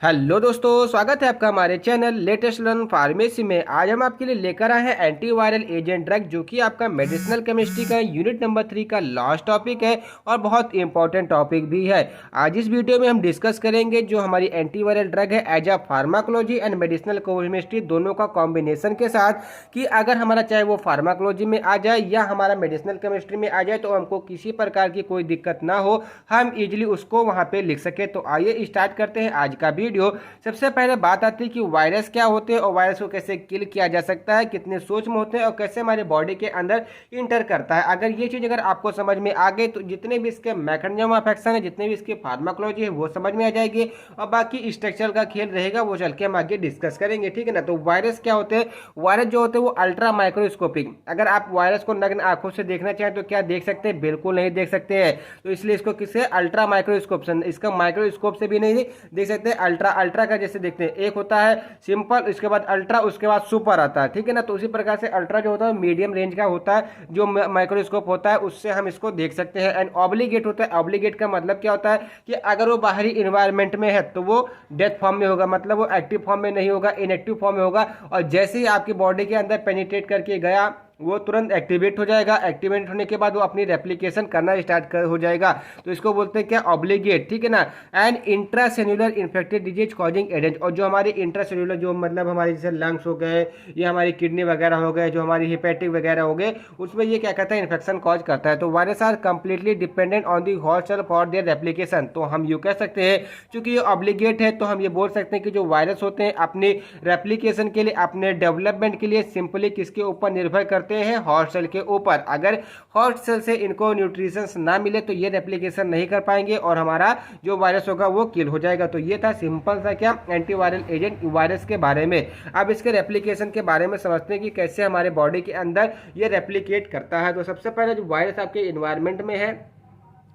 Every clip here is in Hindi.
हेलो दोस्तों, स्वागत है आपका हमारे चैनल लेटेस्ट लर्न फार्मेसी में। आज हम आपके लिए लेकर आए हैं एंटीवायरल एजेंट ड्रग, जो कि आपका मेडिसिनल केमिस्ट्री का यूनिट नंबर 3 का लास्ट टॉपिक है और बहुत इंपॉर्टेंट टॉपिक भी है। आज इस वीडियो में हम डिस्कस करेंगे जो हमारी एंटीवायरल ड्रग है as a pharmacology and medicinal chemistry दोनों का कॉम्बिनेशन के साथ, कि अगर हमारा चाहे वो फार्माकोलॉजी में आ जाए या हमारा मेडिसिनल केमिस्ट्री में आ जाए तो हमको किसी प्रकार की कोई दिक्कत ना हो, हम इजिली उसको वहाँ पे लिख सके। तो आइए स्टार्ट करते हैं आज का वीडियो। सबसे पहले बात आती है कि वायरस क्या होते हैं और वायरस को कैसे किल किया जा सकता है, कितने सूक्ष्म होते हैं और कैसे हमारे बॉडी के अंदर इंटर करता है। अगर ये चीज अगर आपको समझ में आ गई तो जितने भी इसके मैकेनिज्म ऑफ एक्शन है, जितने भी इसकी फार्माकोलॉजी है वो समझ में आ जाएगी और बाकी स्ट्रक्चर का खेल रहेगा वो चल के हम आगे डिस्कस करेंगे, ठीक है ना। तो वायरस क्या होते हैं? वायरस जो होते हैं वो अल्ट्रा माइक्रोस्कोपिक, अगर आप वायरस को नग्न आंखों से देखना चाहें तो क्या देख सकते हैं? बिल्कुल नहीं देख सकते हैं। तो इसलिए इसको किसे अल्ट्रा माइक्रोस्कोप से, इसका माइक्रोस्कोप से भी नहीं देख सकते। अल्ट्रा अल्ट्रा का जैसे देखते हैं, एक होता है सिंपल, उसके बाद अल्ट्रा, उसके बाद सुपर आता है, ठीक है ना। तो उसी प्रकार से अल्ट्रा जो होता है मीडियम रेंज का होता है, जो माइक्रोस्कोप होता है उससे हम इसको देख सकते हैं। एंड ऑब्लिगेट होता है। ऑब्लिगेट का मतलब क्या होता है कि अगर वो बाहरी इन्वायरमेंट में है तो वो डेथ फॉर्म में होगा, मतलब वो एक्टिव फॉर्म में नहीं होगा, इनएक्टिव फॉर्म में होगा। और जैसे ही आपकी बॉडी के अंदर पेनिट्रेट करके गया वो तुरंत एक्टिवेट हो जाएगा। एक्टिवेट होने के बाद वो अपनी रेप्लिकेशन करना स्टार्ट हो जाएगा। तो इसको बोलते हैं क्या? ऑब्लिगेट, ठीक है ना। And intracellular infected disease causing agent, और जो हमारे इंट्रासेल्युलर जो मतलब हमारे जैसे लंग्स हो गए या हमारी किडनी वगैरह हो गए, जो हमारी हिपेटिक वगैरह हो गए, उसमें ये क्या कहता है? इन्फेक्शन कॉज करता है। तो virus are completely dependent on the host cell for their replication. तो हम ये कह सकते हैं क्योंकि ये ऑब्लिगेट है तो हम ये बोल सकते हैं कि जो वायरस होते हैं अपने रेप्लिकेशन के लिए, अपने डेवलपमेंट के लिए सिंपली किसके ऊपर निर्भर करते हैं? होस्ट सेल के ऊपर। अगर होस्ट सेल से इनको न्यूट्रिशंस ना मिले तो ये रेप्लिकेशन नहीं कर पाएंगे और हमारा जो वायरस होगा वो किल हो जाएगा। तो ये था सिंपल सा क्या एंटीवायरल एजेंट वायरस के बारे में। अब इसके रेप्लिकेशन के बारे में समझते हैं कि कैसे हमारे बॉडी के अंदर ये रेप्लिकेट करता है। तो सबसे पहले जो वायरस आपके इन्वायरमेंट में है,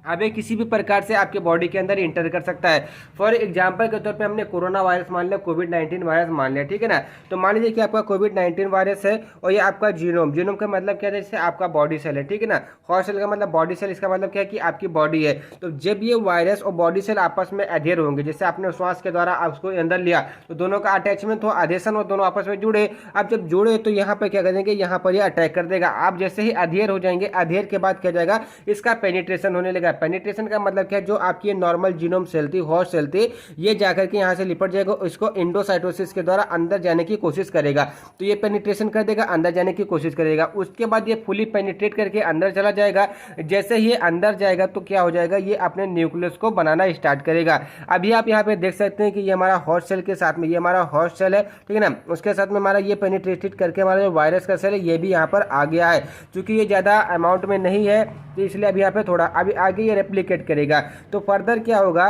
अब ये किसी भी प्रकार से आपके बॉडी के अंदर इंटर कर सकता है। फॉर एग्जांपल के तौर पे हमने कोरोना वायरस मान लिया, कोविड-19 वायरस मान लिया, ठीक है ना। तो मान लीजिए कि आपका कोविड-19 वायरस है और ये आपका जीनोम, जीनोम का मतलब क्या है? जैसे आपका बॉडी सेल है, ठीक है ना। होस्ट सेल का मतलब बॉडी सेल, इसका मतलब क्या है कि आपकी बॉडी है। तो जब ये वायरस और बॉडी सेल आपस में अधेर होंगे, जैसे आपने श्वास के द्वारा आप उसको अंदर लिया तो दोनों का अटैचमेंट हो, अधेशन हो, दोनों आपस में जुड़े। अब जब जुड़े तो यहाँ पर क्या करेंगे? यहाँ पर ये अटैक कर देगा। आप जैसे ही अधेर हो जाएंगे, अधेर के बाद क्या जाएगा? इसका पेनिट्रेशन होने लगेगा। पेनिट्रेशन का मतलब क्या है? जो आपकी नॉर्मल जीनोम सेल थी, होस्ट सेल थी, ये जाकर के यहां से लिपट जाएगा, इसको एंडोसाइटोसिस के द्वारा अंदर जाने की कोशिश करेगा। तो ये पेनिट्रेशन कर देगा, अंदर जाने की कोशिश करेगा। उसके बाद ये फुली पेनिट्रेट करके अंदर चला जाएगा। जैसे ही अंदर जाएगा तो क्या हो जाएगा? ये अपने न्यूक्लियस को बनाना स्टार्ट करेगा। अभी आप यहाँ पे देख सकते हैं कि ये हमारा होस्ट सेल के साथ में, ये हमारा होस्ट सेल है, ठीक है ना। उसके साथ में हमारा ये पेनिट्रेटेड करके हमारा जो वायरस का सेल है ये भी यहाँ पर आ गया है। क्योंकि ये ज्यादा अमाउंट में नहीं है तो इसलिए अभी यहाँ पे थोड़ा अभी आगे ये रेप्लिकेट करेगा। तो फर्दर क्या होगा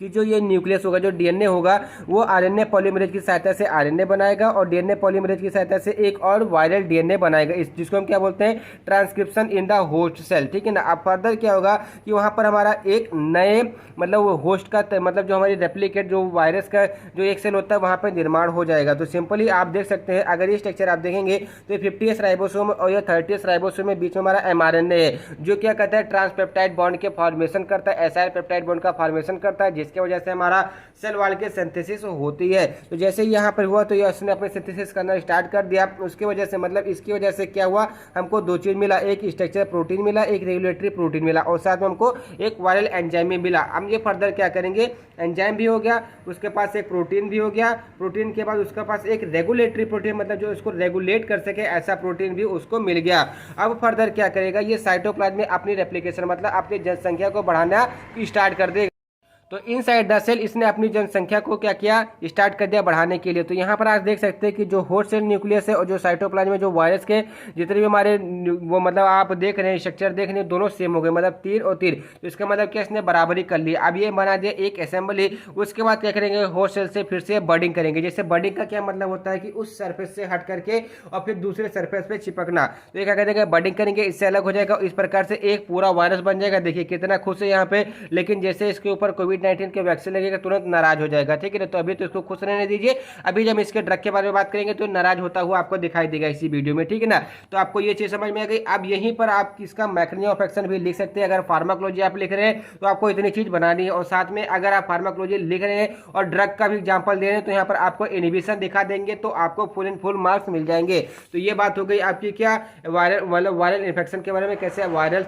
कि जो ये न्यूक्लियस होगा, जो डीएनए होगा, वो आरएनए पॉलीमरेज की सहायता से आरएनए बनाएगा और डीएनए पॉलीमरेज की सहायता से एक और वायरल डीएनए बनाएगा, इस जिसको हम क्या बोलते हैं? Transcription in the host cell, ठीक है ना। अब फर्दर क्या होगा कि वहाँ पर हमारा एक नए मतलब होस्ट का मतलब जो हमारी रेप्लिकेट जो वायरस का जो एक सेल होता है वहाँ पर निर्माण हो जाएगा। तो सिंपली आप देख सकते हैं, अगर ये स्ट्रक्चर आप देखेंगे तो 50s राइबोसोम और ये 30s राइबोसोम में बीच में हमारा एमआरएनए है, जो क्या करता है? ट्रांसपेप्टाइड बॉन्ड के फॉर्मेशन करता है, एसिड पेप्टाइड बॉन्ड का फॉर्मेशन करता है, जिसकी वजह से हमारा सेल वॉल के सिंथेसिस होती है। तो जैसे ही यहाँ पर हुआ तो ये उसने अपने सिंथेसिस करना स्टार्ट कर दिया। उसकी वजह से मतलब इसकी वजह से क्या हुआ? हमको दो चीज मिला, एक स्ट्रक्चर प्रोटीन मिला, एक रेगुलेटरी प्रोटीन मिला और साथ में हमको एक वायरल एंजाइम भी मिला। हम ये फर्दर क्या करेंगे? एंजाइम भी हो गया, उसके पास एक प्रोटीन भी हो गया, प्रोटीन के बाद उसके पास एक रेगुलेटरी प्रोटीन मतलब जो इसको रेगुलेट कर सके ऐसा प्रोटीन भी उसको मिल गया। अब फर्दर क्या करेगा? ये साइटोप्लाज्म में अपनी रेप्लिकेशन मतलब अपनी जनसंख्या को बढ़ाना स्टार्ट कर देगा। तो इनसाइड द सेल इसने अपनी जनसंख्या को क्या किया? स्टार्ट कर दिया बढ़ाने के लिए। तो यहाँ पर आज देख सकते हैं कि जो होस्ट सेल न्यूक्लियस है और जो साइटोप्लाज्म में जो वायरस के जितने भी हमारे वो मतलब आप देख रहे हैं स्ट्रक्चर देख रहे हैं, दोनों सेम हो गए, मतलब तीर और तीर। तो इसका मतलब क्या? इसने बराबरी कर ली। अब ये बना दिया एक असेंबली। उसके बाद क्या करेंगे? होस्ट सेल से फिर से बर्डिंग करेंगे। जैसे बर्डिंग का क्या मतलब होता है कि उस सरफेस से हट करके और फिर दूसरे सरफेस पे चिपकना। तो ये क्या कहते हैं? बर्डिंग करेंगे, इससे अलग हो जाएगा। इस प्रकार से एक पूरा वायरस बन जाएगा। देखिए कितना खुश है यहाँ पे। लेकिन जैसे इसके ऊपर कोविड कोविड-19 के वैक्सीन लगेगा तुरंत नाराज हो जाएगा, ठीक है ना। तो अभी तो इसको खुश रहने दीजिए। अभी जब इसके ड्रग के बारे में बात करेंगे तो नाराज होता हुआ आपको दिखाई देगा इसी वीडियो में, ठीक है ना। तो आपको ये चीज समझ में आ गई। अब यहीं पर आप इसका मैकेनिज्म ऑफ एक्शन भी लिख सकते हैं। अगर फार्माकोलॉजी आप लिख रहे हैं तो आपको इतनी चीज बनानी है, और साथ में अगर आप फार्माकोलॉजी लिख रहे हैं और ड्रग का भी एग्जाम्पल दे रहे हैं तो यहाँ पर आपको इनहिबिशन दिखा देंगे, तो आपको फुल एंड फुल मार्क्स मिल जाएंगे। तो ये बात हो गई आपकी क्या वायरल मतलब वायरल इन्फेक्शन के बारे में, कैसे वायरस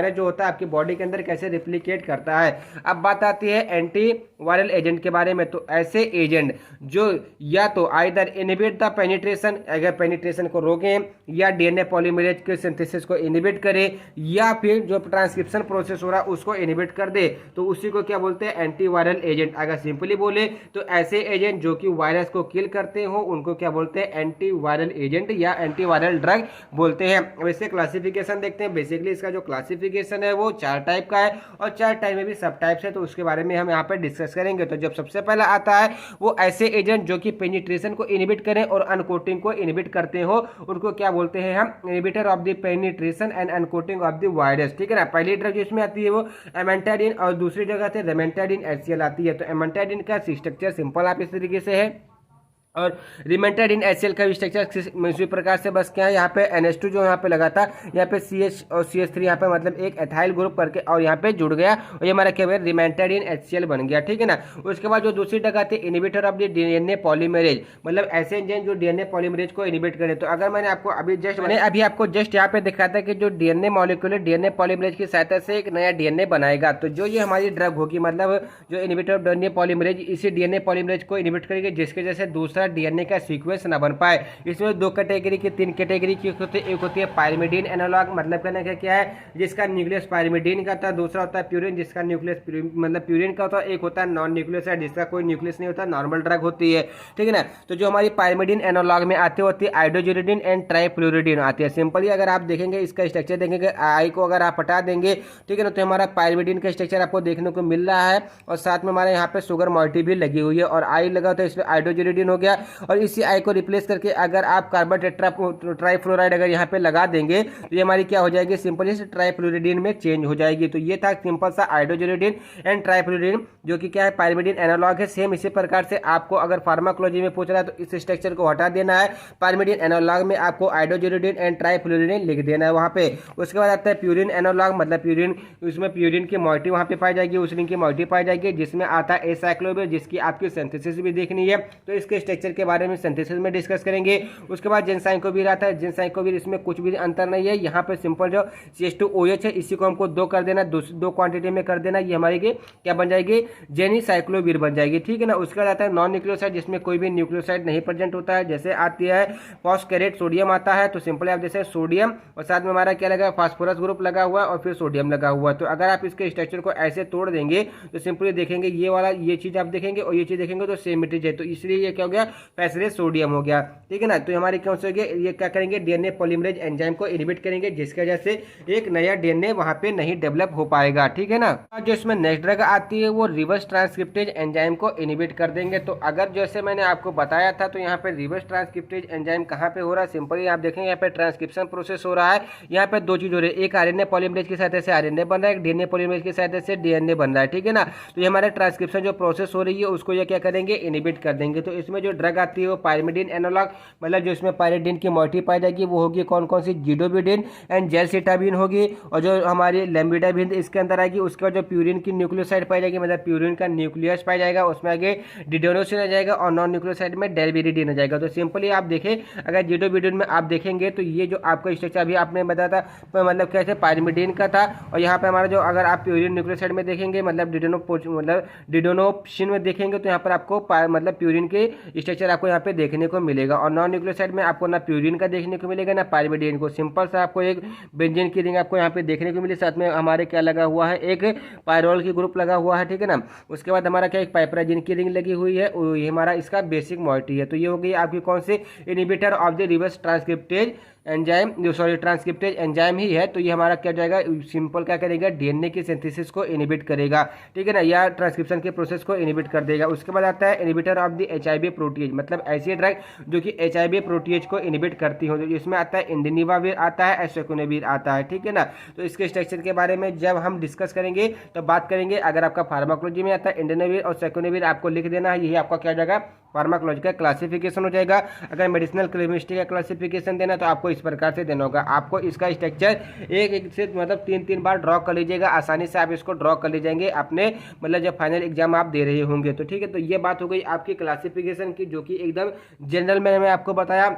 जो होता है आपकी बॉडी के अंदर कैसे रिप्लिकेट करता है। अब बात आती है एंटी वायरल एजेंट के बारे में। तो ऐसे एजेंट जो या तो आइदर इनहिबिट द पेनिट्रेशन, अगर पेनिट्रेशन को रोकें, या डीएनए पॉलीमरेज के सिंथेसिस को इनहिबिट करे, या फिर जो ट्रांसक्रिप्शन प्रोसेस हो रहा है उसको इनहिबिट कर दे, तो उसी को क्या बोलते हैं, एंटी वायरल एजेंट। अगर सिंपली बोले तो ऐसे एजेंट जो कि वायरस को किल करते हो उनको क्या बोलते हैं, एंटी वायरल एजेंट या एंटी वायरल ड्रग बोलते हैं। वैसे क्लासिफिकेशन देखते हैं। बेसिकली इसका जो क्लासिफिकेशन है वो 4 टाइप का है, और 4 टाइप में भी सब टाइप्स है, तो उसके बारे में हम यहाँ पे डिस्कस करेंगे। तो जब सबसे पहला आता है वो ऐसे एजेंट जो कि पेनिट्रेशन को इनहिबिट करें और अनकोटिंग को इनहिबिट करते हो, उनको क्या बोलते हैं हम, inhibitor of the penetration and uncoating of the virus, ठीक है ना। पहली ड्रग जो इसमें आती है वो एमेंटाडिन, और दूसरी जगह से रेमेंटाडिन HCl आती है। तो एमेंटाडिन का स्ट्रक्चर सिंपल आप इस तरीके से है, और रिमेंटाडिन HCl का स्ट्रक्चर इसी प्रकार से बस क्या है, यहाँ पे NH2 जो यहाँ पे लगा था, यहाँ पे CH और CH3 यहाँ पे मतलब एक एथाइल ग्रुप करके और यहाँ पे जुड़ गया, और ये हमारा क्या हुआ, रिमेंटाडिन HCl बन गया, ठीक है ना। उसके बाद जो दूसरी जगह आती है inhibitor of the DNA polymerase, मतलब ऐसे एंजाइम जो डीएनए पॉलीमरेज को इनहिबिट करें। तो अगर मैंने आपको अभी आपको जस्ट यहाँ पे दिखाया था कि जो डीएनए मॉलिक्यूल डीएनए पॉलीमरेज की सहायता से एक नया डीएनए बनाएगा, तो जो ये हमारी ड्रग होगी, मतलब जो इनहिबिटर ऑफ डीएनए पॉलीमरेज इसी डीएनए पॉलीमरेज को इनहिबिट करेगी, जिसके जैसे दूसरा डीएनए का सीक्वेंस ना बन पाए। इसमें 2 कैटेगरी की 3 कैटेगरी की होती है। एक होती है पायरिमिडीन एनालॉग, मतलब कहने का क्या है, जिसका न्यूक्लियस पायरिमिडीन का होता है। दूसरा होता है प्यूरिन, जिसका न्यूक्लियस मतलब प्यूरिन का होता है। एक होता है नॉन न्यूक्लियोसाइड, जिसका कोई न्यूक्लियस नहीं होता, नॉर्मल ड्रग होती है, ठीक है ना। तो जो हमारी पायरिमिडीन एनालॉग में आती होती है आइडोजिरिडिन एंड ट्राइफ्लोरिडिन आती है। सिंपली अगर आप देखेंगे इसका स्ट्रक्चर देखेंगे, आई को अगर आप हटा देंगे, ठीक है ना, तो हमारा पायरिमिडीन का स्ट्रक्चर आपको देखने को मिल रहा है, और साथ में हमारे यहाँ पे शुगर मॉइटी भी लगी हुई है, और आई लगा तो इसमें आइडोजिरिडिन हो गया, और इसी आई को रिप्लेस करके अगर आप कार्बन ट्राइफ्लोराइड अगर यहाँ पे लगा देंगे तो ये हमारी क्या हो जाएगी, सिंपली से ट्राइफ्लोरिडिन में चेंज हो जाएगी। तो ये था सिंपल सा आइडोजिरिडिन एंड ट्राइफ्लोरिडिन, जो कि क्या है, पायरिमिडीन एनालॉग है। सेम इसी प्रकार से आपको अगर फार्माकोलॉजी में पूछ रहा है तो इस स्ट्रक्चर को हटा देना है, पायरिमिडीन एनालॉग में आपको आइडोजिरिडिन एंड ट्राइफ्लोरिडिन लिख देना है वहाँ पे। उसके बाद आता है प्यूरिन एनालॉग, मतलब प्यूरिन, उसमें प्यूरिन की मॉइटी वहाँ पे पाई जाएगी, उसिन की मॉइटी पाई जाएगी, जिसमें आता है एसाइक्लोबिर, जिसकी आपकी सिंथेसिस भी देखनी है, तो इसके स्ट्रक्चर के बारे में सिंथेसिस में डिस्कस करेंगे। उसके बाद जेनसाइकोवीर आता है। जेनसाइकोवीर इसमें कुछ भी अंतर नहीं है, यहाँ पे सिंपल जो CH2OH है इसी को हमको 2 कर देना, 2 क्वांटिटी में कर देना, ये हमारी क्या बन जाएगी, जेनिसाइक्लोवीर बन जाएगी, ठीक है ना। उसके बाद आता है नॉन न्यूक्लियोसाइड, जिसमें कोई भी न्यूक्लियोसाइड नहीं प्रेजेंट होता है, जैसे आती है फॉस्फेरेट सोडियम आता है। तो सिंपली आप जैसे सोडियम और साथ में हमारा क्या लगा, फास्फोरस ग्रुप लगा हुआ है और फिर सोडियम लगा हुआ है। तो अगर आप इसके स्ट्रक्चर को ऐसे तोड़ देंगे तो सिंपली देखेंगे ये वाला, ये चीज आप देखेंगे और ये चीज देखेंगे तो सेम मेटेरियल है, तो इसलिए ये क्या हो गया, पैसरेट सोडियम हो गया, ठीक है ना। तो हमारी कौन से ये क्या करेंगे, डीएनए पॉलीमरेज एंजाइम को इनहिबिट करेंगे, जिसकी वजह से एक नया डीएनए वहां पे नहीं डेवलप हो पाएगा, ठीक है ना। जो इसमें नेक्स्ट ड्रग आती है वो रिवर्स ट्रांसक्रिप्टेज एंजाइम को इनहिबिट कर देंगे। तो अगर जैसे मैंने आपको बताया था, तो यहाँ पे रिवर्स ट्रांसक्रिप्टेज एंजाइम कहाँ पे हो रहा है, सिंपली आप देखेंगे यहाँ पे ट्रांसक्रिप्शन प्रोसेस हो रहा है। यहाँ पे 2 चीज हो रही है, एक आरएनए पॉलीमरेज की सहायता से आरएनए बन रहा है, एक डीएनए पॉलीमरेज की सहायता से डीएनए बन रहा है, ठीक है ना। तो ये हमारे ट्रांसक्रिप्शन जो प्रोसेस हो रही है उसको ये क्या करेंगे, इनहिबिट कर देंगे। तो इसमें जो ड्रग आती है वो पायरिमिडीन एनालॉग, मतलब जो इसमें पायरिमिडीन की मॉइटी पाई जाएगी वो होगी कौन कौन सी, जिडोबिडिन एंड जेलसिटाबिन होगी, और जो हमारी लेम्बिडाबिन इसके अंदर आएगी। उसके बाद जो प्यूरिन की न्यूक्लियोसाइड पाई जाएगी, मतलब प्यूरिन का न्यूक्लियस पाई जाएगा, उसमें आगे डिडोनोसिन आ जाएगा, और नॉन न्यूक्लियोसाइड में डेल्विरिडिन आ जाएगा। तो सिंपली आप देखें, अगर जिडोबिडिन में आप देखेंगे तो ये जो आपका स्ट्रक्चर अभी आपने बताया था, मतलब कैसे पायरिमिडीन का था, और यहाँ पे हमारा जो अगर आप प्यूरिन न्यूक्लियोसाइड में देखेंगे, मतलब डिडोनोसिन में देखेंगे, तो यहाँ पर आपको मतलब प्यूरिन के स्ट्रक्चर आपको यहाँ पे देखने को मिलेगा, और नॉन न्यूक्लियोसाइड में आपको ना प्यूरिन का देखने को मिलेगा ना पायरिमिडीन को। सिंपल सा आपको एक बेंजीन की रिंग आपको यहाँ पे देखने को मिली, साथ में हमारे क्या लगा हुआ है, एक पायरोल की ग्रुप लगा हुआ है, ठीक है ना। उसके बाद हमारा क्या, एक पाइपराजिन की रिंग लगी हुई है, ये हमारा इसका बेसिक मॉइटी है। तो ये हो गई आपकी कौन सी, inhibitor of the reverse transcriptase enzyme, transcriptase enzyme ही है। तो ये हमारा क्या जाएगा, सिंपल क्या करेगा, डीएनए की सिंथेसिस को इनहिबिट करेगा, ठीक है ना, या ट्रांसक्रिप्शन के प्रोसेस को इनहिबिट कर देगा। उसके बाद आता है inhibitor of the HIV protein proteases, मतलब ऐसी ड्रग जो कि HIV प्रोटीज को इनहिबिट करती हो, जिसमें आता है इंडिनिवाविर आता है, एसोकुनेविर आता है, ठीक है ना। तो इसके स्ट्रक्चर के बारे में जब हम डिस्कस करेंगे तो बात करेंगे। अगर आपका फार्माकोलॉजी में आता है इंडिनिविर और सेकुनेविर, आपको लिख देना है, यही आपका क्या हो जाएगा, फार्माकोलॉजिकल क्लासिफिकेशन हो जाएगा। अगर मेडिसिनल केमिस्ट्री का क्लासिफिकेशन देना तो आपको इस प्रकार से देना होगा। आपको इसका स्ट्रक्चर एक एक से मतलब 3 बार ड्रॉ कर लीजिएगा, आसानी से आप इसको ड्रॉ कर लीजिएंगे अपने मतलब जब फाइनल एग्जाम आप दे रहे होंगे तो, ठीक है। तो ये बात हो गई आपकी क्लासिफिकेशन की, जो कि एकदम जनरल मैंने आपको बताया,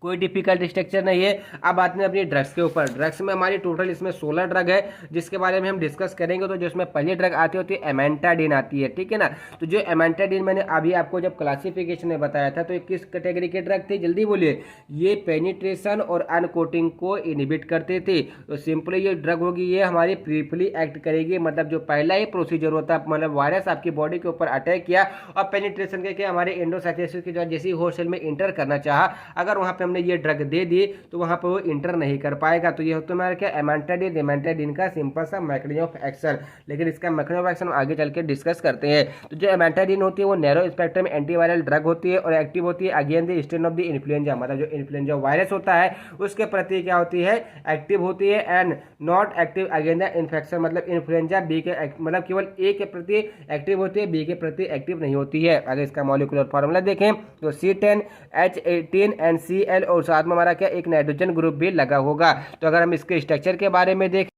कोई डिफिकल्ट स्ट्रक्चर नहीं है। अब आते हैं अपनी ड्रग्स के ऊपर। ड्रग्स में हमारी टोटल इसमें 16 ड्रग है, जिसके बारे में हम डिस्कस करेंगे। तो जो इसमें पहली ड्रग आती होती है एमेंटाडिन आती है, ठीक है ना। तो जो एमेंटाडिन मैंने अभी आपको जब क्लासिफिकेशन में बताया था, तो ये किस कैटेगरी के ड्रग थे, जल्दी बोलिए। ये पेनिट्रेशन और अनकोटिंग को इनहिबिट करते थे। तो सिंपली ये ड्रग होगी, ये हमारी ब्रीफली एक्ट करेगी, मतलब जो पहला ही प्रोसीजर होता है, मतलब वायरस आपकी बॉडी के ऊपर अटैक किया और पेनिट्रेशन करके हमारे एंडोसाइटोसिस के जो जैसी होस्ट सेल में इंटर करना चाहा, अगर वहां पे हमने ये ड्रग दे दी तो वहां पर वो इंटर नहीं कर पाएगा। तो ये होता है हमारा क्या, एमेंटाडिन। एमेंटाडिन का सिंपल सा मैकेनिज्म ऑफ एक्शन, लेकिन इसका मैकेनिज्म ऑफ एक्शन आगे चल के डिस्कस करते हैं। तो जो एमेंटाडिन होती है वो नैरो स्पेक्ट्रम एंटीवायरल ड्रग होती है और एक्टिव होती है against the strain of the influenza, मतलब जो इन्फ्लुएंजा वायरस होता है उसके प्रति क्या होती है, एक्टिव होती है, and not active against the infection, मतलब इन्फ्लुएंजा बी के मतलब केवल ए के प्रति एक्टिव होती है, बी के प्रति एक्टिव नहीं होती है। अगर इसका मॉलिक्यूलर फार्मूला देखें तो C10H18 और साथ में हमारा क्या एक नाइट्रोजन ग्रुप भी लगा होगा। तो अगर हम इसके स्ट्रक्चर के बारे में देखें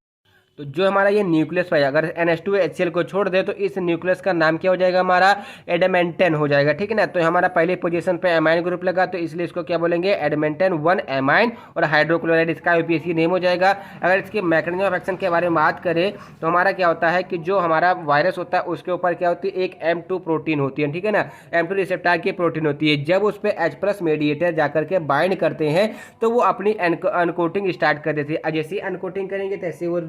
तो जो हमारा ये न्यूक्लियस है, अगर NH2HCl को छोड़ दे तो इस न्यूक्लियस का नाम क्या हो जाएगा, हमारा एडमेंटन हो जाएगा, ठीक है ना। तो हमारा पहले पोजीशन पे एमाइन ग्रुप लगा, तो इसलिए इसको क्या बोलेंगे, एडमेंटन 1 एमाइन और हाइड्रोक्लोराइड, इसका यूपीएससी नेम हो जाएगा। अगर इसके मैकेनिज्म ऑफ एक्शन के बारे में बात करें तो हमारा क्या होता है कि जो हमारा वायरस होता है उसके ऊपर क्या होती है, एक M2 प्रोटीन होती है, ठीक है ना। M2 रिसेप्टर की प्रोटीन होती है। जब उस पर H+ मेडिएटर जाकर के बाइंड करते हैं तो वो अपनी अनकोटिंग स्टार्ट कर देती है। जैसे अनकोटिंग करेंगे तैसे वो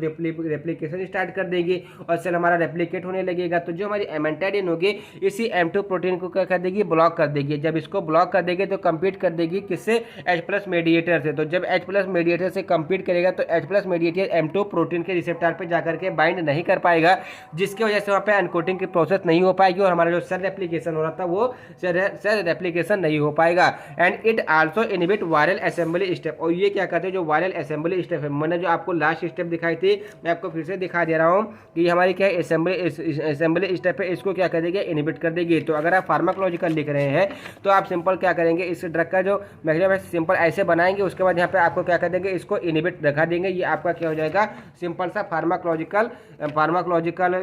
रेप्लिकेशन स्टार्ट कर देंगे और सेल हमारा रेप्लिकेट होने लगेगा। तो जो हमारी एमेंटाडिन होगी इसी M2 प्रोटीन को क्या कर देगी, ब्लॉक कर देगी। जब इसको ब्लॉक कर देगी तो कंपीट कर देगी किससे, H+ मेडिएटर से। तो जब H+ मेडिएटर से कंपीट करेगा तो H+ मेडिएटर M2 प्रोटीन के रिसेप्टर पे जाकर के बाइंड नहीं कर पाएगा, जिसकी वजह से वहाँ पे अनकोटिंग की प्रोसेस नहीं हो पाएगी और हमारा जो सेल रेप्लिकेशन हो रहा था वो सेल रेप्लिकेशन नहीं हो पाएगा। And it also inhibit viral assembly step. और ये क्या कहते हैं, जो वायरल असेंबली स्टेप है, मैंने जो आपको लास्ट स्टेप दिखाई थी, मैं आपको फिर से दिखा दे रहा हूं कि हमारी क्या असेंबली स्टेप है, इसको क्या कर देगी, इनहिबिट कर देगी। तो अगर आप फार्माकोलॉजिकल लिख रहे हैं तो आप सिंपल क्या करेंगे, इस ड्रग का जो मैकेनिज्म है सिंपल ऐसे बनाएंगे, उसके बाद यहाँ पे आपको क्या कर देंगे, इसको इनहिबिट रखा देंगे। ये आपका क्या हो जाएगा, सिंपल सा फार्माकोलॉजिकल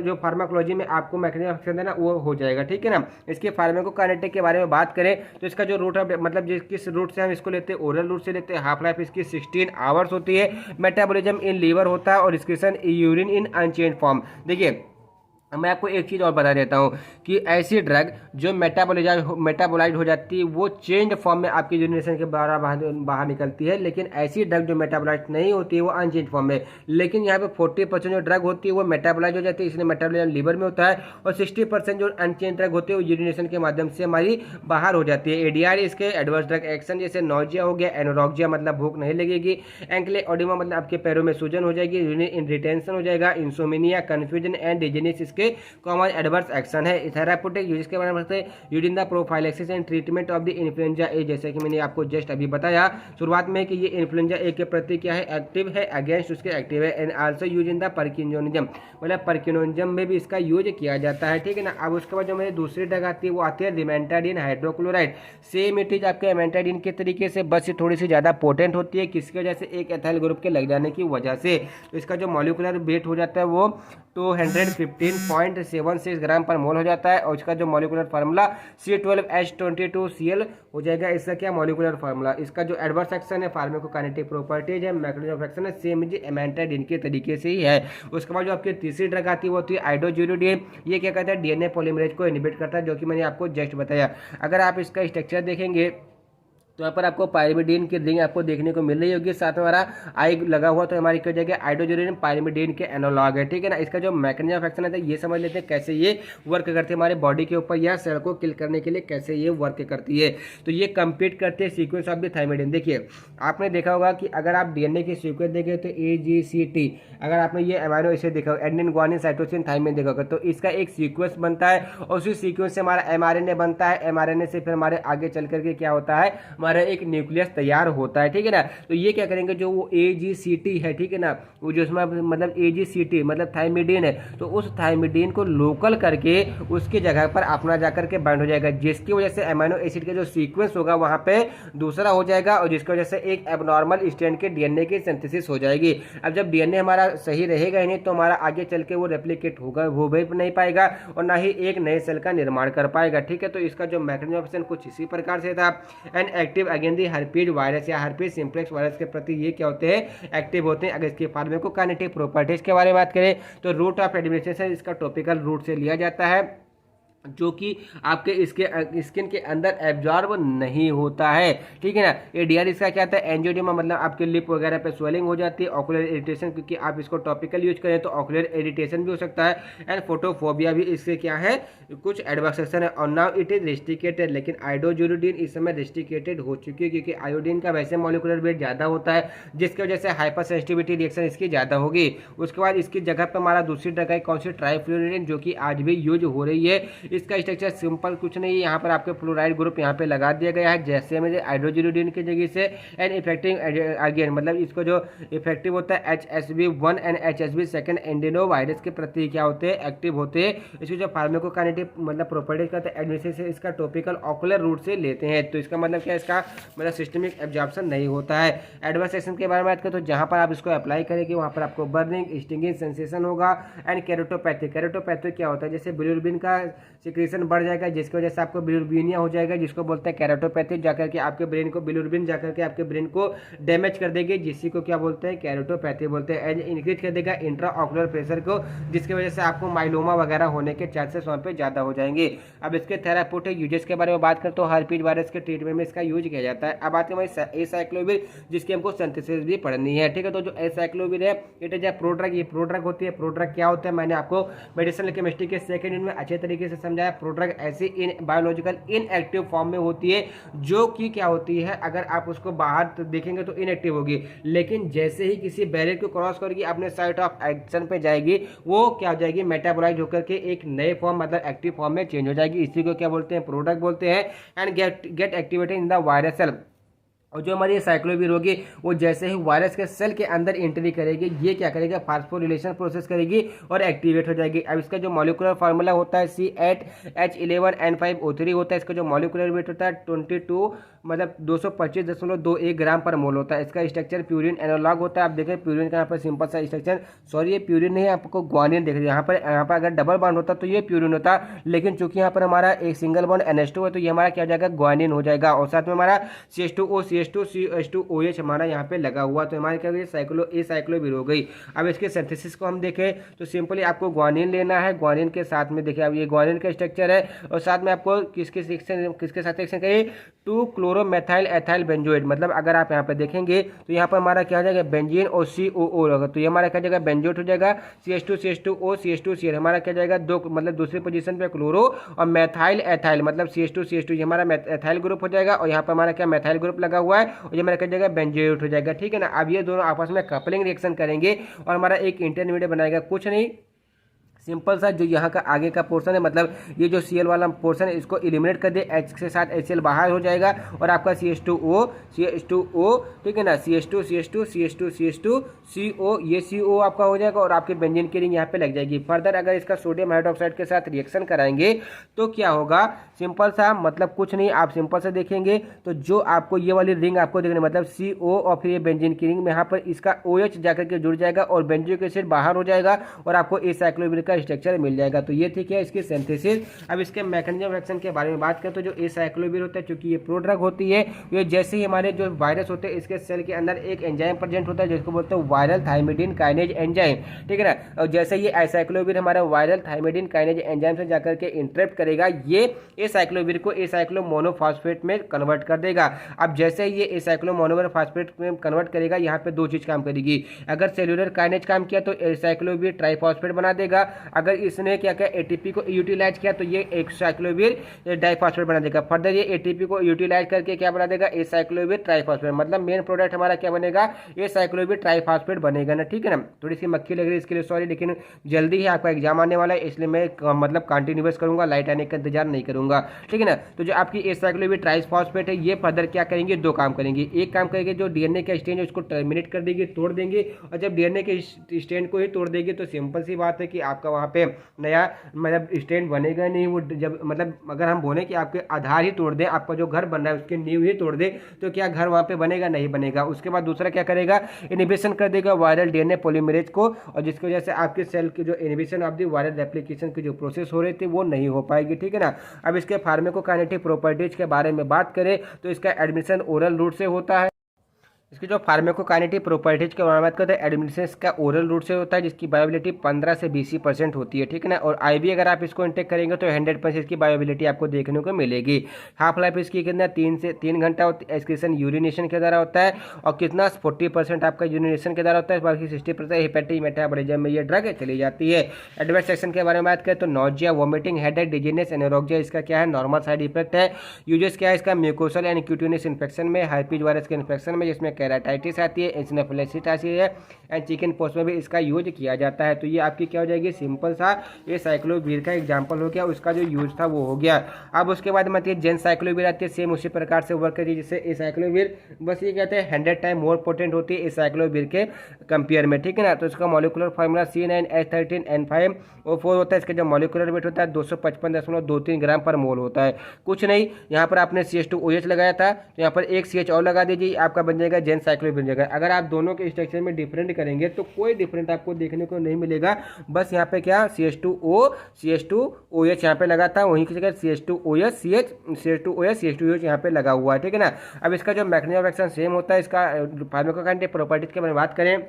जो फार्माकोलॉजी में आपको मैकेनिज्म ऑफ एक्शन देना वो हो जाएगा, ठीक है ना। इसके फार्माकोकाइनेटिक के बारे में बात करें तो इसका जो रूट है, मतलब किस रूट से हम इसको लेते हैं, ओरल रूट से लेते हैं। हाफ लाइफ इसकी 16 आवर्स होती है। मेटाबॉलिज्म इन लीवर होता है और एक्सक्रीशन यूरिन इन अनचेंज फॉर्म। देखिए मैं आपको एक चीज़ और बता देता हूँ कि ऐसी ड्रग जो मेटाबोलाइट हो जाती है वो चेंज फॉर्म में आपकी यूरिनेशन के बाहर निकलती है, लेकिन ऐसी ड्रग जो मेटाबोलाइट नहीं होती है वो अनचेंज फॉर्म में। लेकिन यहाँ पे 40% जो ड्रग होती है वो मेटाबोलाइट हो जाती है, इसलिए मेटाबोलिज्म लीवर में होता है, और 60% जो अनचेंज ड्रग होती है वो यूरिनेशन के माध्यम से हमारी बाहर हो जाती है। ADR इसके एडवर्स ड्रग एक्शन, जैसे नोजिया हो गया, एनोरेक्सिया मतलब भूख नहीं लगेगी, एंकल ओडिमा मतलब आपके पैरों में सूजन हो जाएगी, यूरिन रिटेंशन हो जाएगा, insomnia, confusion and dizziness common adverse action है। थेराप्यूटिक यूज के बारे में बताते हैं, using the prophylaxis and treatment of the influenza ए, जैसे कि मैंने आपको जस्ट अभी बताया शुरुआत में कि ये इन्फ्लुएंजा ए के प्रति क्या है, एक्टिव है, अगेंस्ट उसके एक्टिव है। एंड आल्सो यूजिंग द परकिनोनिज्म, मतलब परकिनोनिज्म में भी इसका यूज किया जाता है, ठीक है ना। अब उसके बाद जो मेरी दूसरी ड्रग आती है वो आती है रिमेंटाडिन हाइड्रोक्लोराइड। सेम इट इज आपके एमेंटाडिन के तरीके से, बस ये थोड़ी सी ज़्यादा पोटेंट होती है, किसकी वजह से, एक एथाइल ग्रुप के लग जाने की वजह से। तो इसका जो मॉलिक्यूलर वेट हो जाता है वो 215.76 ग्राम पर मोल हो जाता है, और इसका जो मॉलिक्यूलर फार्मूला C12H22Cl हो जाएगा। इसका क्या मॉलिक्यूलर फार्मूला, इसका जो एडवर्स एक्शन है, फार्माकोकाइनेटिक प्रॉपर्टीज है, मैकेनिज्म ऑफ एक्शन है, सेम इज एमेंटाडिन के तरीके से ही है। उसके बाद जो आपकी तीसरी ड्रग आती है वो होती है आइडोज्यूरिडीन। ये क्या कहता है, DNA पॉलीमरेज को इनहिबिट करता है, जो कि मैंने आपको जस्ट बताया। अगर आप इसका स्ट्रक्चर देखेंगे तो यहाँ पर आपको पाइरिमिडीन की रिंग आपको देखने को मिल रही होगी, साथ में हमारा आई लगा हुआ, तो हमारी क्या जाएगा आइडोजोलिन पाइरिमिडीन के एनालॉग है, ठीक है ना। इसका जो मैकेनिज्म ऑफ एक्शन है ये समझ लेते हैं कैसे ये वर्क करती है हमारे बॉडी के ऊपर या सेल को किल करने के लिए कैसे ये वर्क करती है। तो ये कंप्लीट करते हैं सीक्वेंस ऑफ द थायमिडीन। देखिए आपने देखा होगा कि अगर आप डीएनए की सीक्वेंस देखें तो AGCT, अगर आपने ये अमीनो एसिड देखा होगा एडेनिन ग्वानिन साइटोसिन थाइमिन देखा होगा, तो इसका एक सीक्वेंस बनता है और उसी सीक्वेंस से हमारा mRNA बनता है। mRNA से फिर हमारे आगे चल करके क्या होता है, हमारा एक न्यूक्लियस तैयार होता है, ठीक है ना। तो ये क्या करेंगे, जो वो AGCT है, ठीक है ना, वो जो इसमें मतलब AGCT मतलब थायमिडीन है, तो उस थायमिडीन को लोकल करके उसकी जगह पर अपना जाकर के बाइंड हो जाएगा, जिसकी वजह से अमीनो एसिड का जो सीक्वेंस होगा वहां पे दूसरा हो जाएगा और जिसकी वजह से एक एबनॉर्मल स्ट्रैंड के डीएनए की सिंथेसिस हो जाएगी। अब जब डीएनए हमारा सही रहेगा ही नहीं तो हमारा आगे चल के वो रेप्लिकेट होगा, हो भी नहीं पाएगा और ना ही एक नए सेल का निर्माण कर पाएगा, ठीक है। तो इसका जो मैकेनिज्म ऑफ एक्शन कुछ इसी प्रकार से था। And active against the herpes virus या हर्पीज सिम्प्लेक्स वायरस के प्रति ये क्या होते हैं, एक्टिव होते हैं। अगर इसकी फार्माकोकाइनेटिक प्रॉपर्टीज के बारे में बात करें तो रूट ऑफ एडमिनिस्ट्रेशन इसका टॉपिकल रूट से लिया जाता है, जो कि आपके इसके स्किन के अंदर एब्जॉर्ब नहीं होता है, ठीक है ना। एडीआर इसका क्या आता है, एंजियोडेमा, मतलब आपके लिप वगैरह पे स्वेलिंग हो जाती है। ऑकुलर इरिटेशन, क्योंकि आप इसको टॉपिकल यूज करें तो ऑकुलर इरिटेशन भी हो सकता है। एंड फोटोफोबिया भी इससे क्या है, कुछ एडवर्स एक्शन है। और नाउ इट इज रेस्ट्रिकेटेड, लेकिन आइडोजोलिडीन इस समय रेस्ट्रिकेटेड हो चुकी है क्योंकि आयोडीन का वैसे मॉलिक्यूलर वेट ज़्यादा होता है, जिसकी वजह से हाइपर सेंसिटिविटी रिएक्शन इसकी ज़्यादा होगी। उसके बाद इसकी जगह पर हमारा दूसरी ड्रग है कौन सी, ट्राइफ्लोरिडीन, जो कि आज भी यूज हो रही है। इसका स्ट्रक्चर सिंपल कुछ नहीं है, यहाँ पर आपके फ्लोराइड ग्रुप यहाँ पे लगा दिया गया है जैसे में हाइड्रोजिनोडिन की जगह से। एंड इफेक्टिव अगेन मतलब इसको जो इफेक्टिव होता है HSV1 एंड HSV2 एंडेनो वायरस के प्रति क्या होते हैं, एक्टिव होते हैं। इसकी जो फार्माकोकाइनेटिक मतलब प्रॉपर्टीज का एडमिनिस्ट्रेशन से इसका टॉपिकल ऑकुलर रूट से लेते हैं, तो इसका मतलब क्या है, इसका मतलब सिस्टमिक एब्जॉर्प्शन नहीं होता है। एडवर्स एक्शन के बारे में बात करें तो जहाँ पर आप इसको अप्लाई करेंगे वहाँ पर आपको बर्निंग स्टिंगिंग सेंसेशन होगा। एंड कैरोटोपैथी, कैरोटोपैथी क्या होता है, जैसे बिलिरुबिन का सिक्रेशन बढ़ जाएगा जिसकी वजह से आपको बिलिरुबिनिया हो जाएगा, जिसको बोलते हैं कैरोटोपैथी, जाकर के आपके ब्रेन को बिलिरुबिन जाकर के आपके ब्रेन को डैमेज कर देगी, जिसी को क्या बोलते हैं, कैरोटोपैथी बोलते हैं। एंड इंक्रीज कर देगा इंट्रा ऑकुलर प्रेशर को, जिसकी वजह से आपको माइलोमा वगैरह होने के चांसेस वहाँ पे ज़्यादा हो जाएंगे। अब इसके थेराप्यूटिक यूजेस के बारे में बात करें तो हर्पीज वायरस के ट्रीटमेंट में इसका यूज किया जाता है। अब आते हैं हमारी एसाइक्लोविर, जिसकी हमको सिंथेसिस भी पढ़नी है, ठीक है। तो जो एसाइक्लोविर है इट इज ए प्रोड्रग, ये प्रोड्रग होती है। प्रोड्रग क्या होता है, मैंने आपको मेडिसिनल केमिस्ट्री के सेकंड यूनिट में अच्छे तरीके से समझाया। प्रोड्रग ऐसी इन बायोलॉजिकल इनएक्टिव फॉर्म में होती है जो कि क्या होती है, अगर आप उसको बाहर देखेंगे तो इनएक्टिव होगी, लेकिन जैसे ही किसी बैरियर को क्रॉस करके अपने साइट ऑफ एक्शन पे जाएगी वो क्या हो जाएगी, मेटाबोलाइज होकर के एक नए फॉर्म मतलब एक्टिव फॉर्म में चेंज हो जाएगी। इसी को क्या बोलते हैं, प्रोडक्ट बोलते हैं। And get activated in the virus cell, और जो हमारी साइक्लोविर होगी वो जैसे ही वायरस के सेल के अंदर एंट्री करेगी ये क्या करेगा, फास्फोरिलेशन प्रोसेस करेगी और एक्टिवेट हो जाएगी। अब इसका जो मॉलिक्यूलर फार्मूला होता है C8H11N5O3 होता है। इसका जो मॉलिक्यूलर वेट होता है 22 मतलब 225.21 ग्राम पर मोल होता है। इसका स्ट्रक्चर प्यूरिन एनालॉग होता है। आप देखें प्यूरिन का यहाँ पर सिंपल सा स्ट्रक्चर, सॉरी ये प्यूरिन नहीं है, आपको ग्वानिन देख रहे हैं। यहाँ पर अगर डबल बॉन्ड होता तो ये प्यूरिन होता, लेकिन चूंकि यहाँ पर हमारा एक सिंगल बॉन्ड NH2 है तो ये हमारा क्या हो जाएगा, ग्वानिन हो जाएगा। और साथ में हमारा CH2O CH2OH हमारा यहाँ पे लगा हुआ, तो हमारे क्या साइक्लोविर हो गई। अब इसके सिंथेसिस को हम देखें तो सिंपली आपको ग्वानिन लेना है। ग्वानिन के साथ में देखिए अब ये ग्वानिन का स्ट्रक्चर है और साथ में आपको किसके साथ एक्शन करिए, 2-क्लोरोमेथाइल एथाइल बेंजोएट। मतलब अगर आप यहाँ पे देखेंगे तो यहाँ पर हमारा क्या हो जाएगा, बेंजीन और COO होगा, तो ये हमारा क्या जाएगा, बेंजोएट हो जाएगा। CH2CH2O CH2Cl हमारा क्या जाएगा, दो मतलब दूसरी पोजीशन पे क्लोरो और मेथाइल एथाइल मतलब CH2CH2 ये हमारा एथाइल ग्रुप हो जाएगा और यहाँ पर हमारा क्या मेथाइल ग्रुप लगा हुआ है और ये हमारा क्या जाएगा, बेंजोएट हो जाएगा, ठीक है ना। अब ये दोनों आपस में कपलिंग रिएक्शन करेंगे और हमारा एक इंटरमीडिएट बनाएगा, कुछ नहीं सिंपल सा जो यहाँ का आगे का पोर्शन है, मतलब ये जो Cl वाला पोर्शन है इसको एलिमिनेट कर दे, H के साथ HCl बाहर हो जाएगा और आपका CH2O ठीक है ना, CH2 CO ये CO आपका हो जाएगा और आपके बेंजीन की रिंग यहाँ पे लग जाएगी। फर्दर अगर इसका सोडियम हाइड्रोक्साइड के साथ रिएक्शन कराएंगे तो क्या होगा, सिंपल सा मतलब कुछ नहीं, आप सिंपल से देखेंगे तो जो आपको ये वाली रिंग आपको देखने मतलब CO और फिर ये बेंजीन की रिंग में यहाँ पर इसका OH जाकर के जुड़ जाएगा और बेंजोइक एसिड बाहर हो जाएगा और आपको एसाइक्लोविर का स्ट्रक्चर मिल जाएगा। तो ये थी क्या इसकी सिंथेसिस। अब इसके मैकेनिज्म ऑफ एक्शन के बारे में बात करें तो जो एसाइक्लोविर होता है, चूंकि ये प्रोड्रग होती है, ये जैसे ही हमारे जो वायरस होते हैं इसके सेल के अंदर एक एंजाइम प्रेजेंट होता है जिसको बोलते हैं वायरल थाइमिडीन काइनेज एंजाइम, ठीक है ना। और जैसे ये एसाइक्लोविर हमारा वायरल थाइमिडीन काइनेज एंजाइम से जाकर के इंटरेक्ट करेगा, ये एसाइक्लोविर को एसाइक्लोमोनोफॉस्फेट में कन्वर्ट कर देगा। अब जैसे ये एसाइक्लोमोनोफॉस्फेट में कन्वर्ट करेगा, यहाँ पे दो चीज काम करेगी। अगर सेल्यूलर काइनेज काम किया तो एसाइक्लोविर ट्राइफॉस्फेट बना देगा, अगर इसने क्या किया एटीपी को यूटिलाइज किया तो ये एसाइक्लोविर डाइफॉस्फेट बना देगा। फर्दर ये एटीपी को यूटिलाइज करके क्या बना देगा एसाइक्लोविर ट्राइफॉस्फेट, मतलब मेन प्रोडक्ट हमारा क्या बनेगा एसाइक्लोविर ट्राइफॉस्फेट बनेगा ना, ठीक है ना। थोड़ी सी मक्खी लग रही है इसके लिए सॉरी, लेकिन जल्दी ही आपका एग्जाम आने वाला है इसलिए मैं मतलब कंटिन्यूअस करूंगा, लाइट आने का इंतजार नहीं करूंगा, ठीक है ना। तो जो आपकी एसाइक्लोविर ट्राइफॉस्फेट है ये फर्दर क्या करेंगे, दो काम करेंगे। एक काम करेंगे जो डीएनए का स्ट्रैंड है उसको टर्मिनेट कर देंगे, तोड़ देंगे, और जब डीएनए के स्ट्रैंड को ही तोड़ देंगे तो सिंपल सी बात है कि आपका वहाँ पे नया मतलब स्ट्रैंड बनेगा नहीं। वो जब मतलब अगर हम बोले कि आपके आधार ही तोड़ दें, आपका जो घर बन रहा है उसके नींव ही तोड़ दे, तो क्या घर वहाँ पे बनेगा, नहीं बनेगा। उसके बाद दूसरा क्या करेगा, इनिबिशन कर देगा वायरल डीएनए पॉलीमरेज को, और जिसकी वजह से आपके सेल की जो inhibition of the viral replication की जो प्रोसेस हो रही थी वो नहीं हो पाएगी, ठीक है ना। अब इसके फार्माकोकाइनेटिक प्रॉपर्टीज के बारे में बात करें तो इसका एडमिशन ओरल रूट से होता है। इसकी जो फार्माकोकाइनेटिक प्रॉपर्टीज के बारे में बात करते हैं, एडमिशन का ओरल रूट से होता है जिसकी बायोबिलिटी 15 से 20% होती है, ठीक है ना। और आईवी अगर आप इसको इंटेक करेंगे तो 100% इसकी बायोबिलिटी आपको देखने को मिलेगी। हाफ लाइफ इसकी कितना 3 घंटा होती है। एक्सक्रीशन यूरिनेशन के द्वारा होता है, और कितना 40% आपका यूरिनेशन के द्वारा होता है, बाकी 60% हेपेटिक मेटाबॉलिज्म में ये ड्रग चली जाती है। एडवर्स सेक्शन के बारे में बात करें तो nausea, vomiting, headache, dizziness, anorexia इसका क्या है नॉर्मल साइड इफेक्ट है। यूजेस क्या है इसका, म्यूकोसल एंड क्यूटेनियस इन्फेक्शन में, हाइपीज वायरस के इन्फेक्शन में जिसमें केराटाइटिस आती है, एसिनोफिलिसिस आती है, एंड चिकन पॉक्स में भी इसका यूज किया जाता है। तो ये आपकी क्या हो जाएगी, सिंपल सा ये साइक्लोवीर का एग्जांपल हो गया, उसका जो यूज था वो हो गया। अब उसके बाद मतलब जेन साइक्लोवीर आती है, सेम उसी प्रकार से वर्क करती है जिससे ए साइक्लोवीर, बस ये कहते हैं 100 टाइम मोर पोटेंट होती है ए साइक्लोवीर के कंपेयर में, ठीक है ना। तो इसका मॉलिक्यूलर फार्मूला C9H13N5O4 होता है। इसका जो मॉलिक्यूलर वेट होता है 255.23 ग्राम पर मोल होता है। कुछ नहीं, यहाँ पर आपने CH2OH लगाया था तो यहाँ पर एक CH और लगा दीजिए, आपका बन जाएगा जेन साइक्लोवीर बन जाएगा। अगर आप दोनों के स्ट्रक्चर में डिफरेंट करेंगे तो कोई डिफरेंट आपको देखने को नहीं मिलेगा। बस यहाँ पे क्या CH2OH यहाँ पे लगा था, वहीं की जगह CH2OH यहाँ पे लगा हुआ है, ठीक है ना। अब इसका जो मैकेनिज्म ऑफ एक्शन सेम होता है। इसका फार्माकोकाइनेटिक प्रॉपर्टीज के बारे में बात करें